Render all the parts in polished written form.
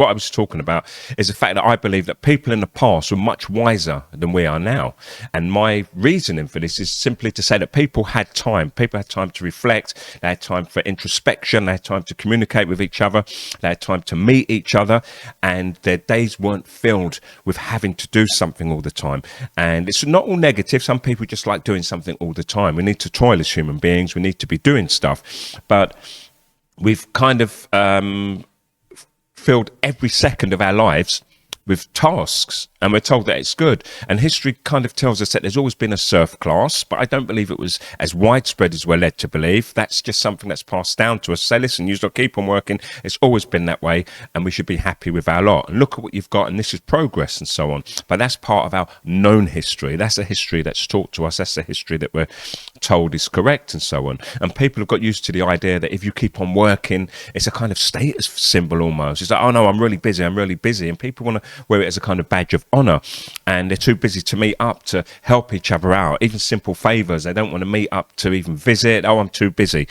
What I was talking about is the fact that I believe that people in the past were much wiser than we are now. And my reasoning for this is simply to say that people had time. People had time to reflect. They had time for introspection. They had time to communicate with each other. They had time to meet each other. And their days weren't filled with having to do something all the time. And it's not all negative. Some people just like doing something all the time. We need to toil as human beings. We need to be doing stuff. But we've kind of filled every second of our lives with tasks, and we're told that it's good. And history kind of tells us that there's always been a serf class, but I don't believe it was as widespread as we're led to believe. That's just something that's passed down to us. Say, listen, you've got to keep on working. It's always been that way, and we should be happy with our lot. And look at what you've got, and this is progress and so on. But that's part of our known history. That's a history that's taught to us. That's a history that we're told is correct and so on. And people have got used to the idea that if you keep on working, it's a kind of status symbol almost. It's like, oh no, I'm really busy. And people want to wear it as a kind of badge of honor, and they're too busy to meet up to help each other out, even simple favors. They don't want to meet up to even visit. Oh, I'm too busy.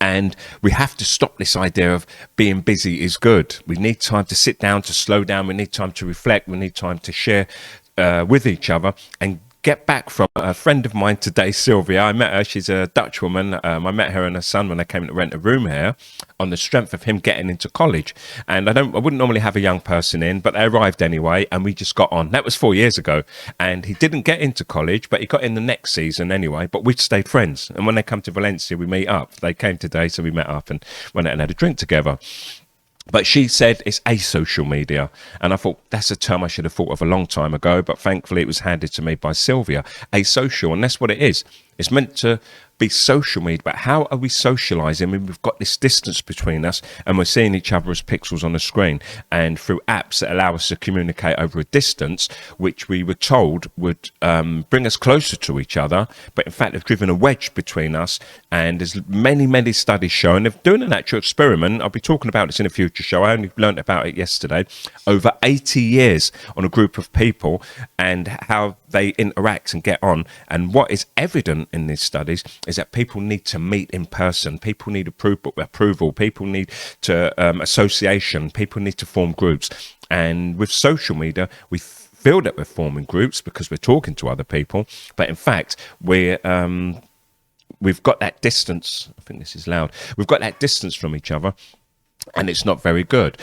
And we have to stop this idea of being busy is good. We need time to sit down, to slow down. We need time to reflect. We need time to share with each other and get back from a friend of mine today, Sylvia. I met her. She's a Dutch woman. I met her and her son when I came to rent a room here on the strength of him getting into college. And I wouldn't normally have a young person in, but they arrived anyway, and we just got on. That was 4 years ago. And he didn't get into college, but he got in the next season anyway. But we've stayed friends. And when they come to Valencia, we meet up. They came today, so we met up and went out and had a drink together. But she said it's asocial media. And I thought that's a term I should have thought of a long time ago. But thankfully, it was handed to me by Sylvia. Asocial. And that's what it is. It's meant to be social media, but how are we socializing when we've got this distance between us and we're seeing each other as pixels on the screen, and through apps that allow us to communicate over a distance, which we were told would bring us closer to each other, but in fact have driven a wedge between us. And there's many studies showing, they're doing an actual experiment, I'll be talking about this in a future show, I only learned about it yesterday, over 80 years on a group of people and how they interact and get on. And what is evident in these studies is that people need to meet in person. People need approval. People need to association. People need to form groups. And with social media, we feel that we're forming groups because we're talking to other people. But in fact, we've got that distance. I think this is loud. We've got that distance from each other, and it's not very good.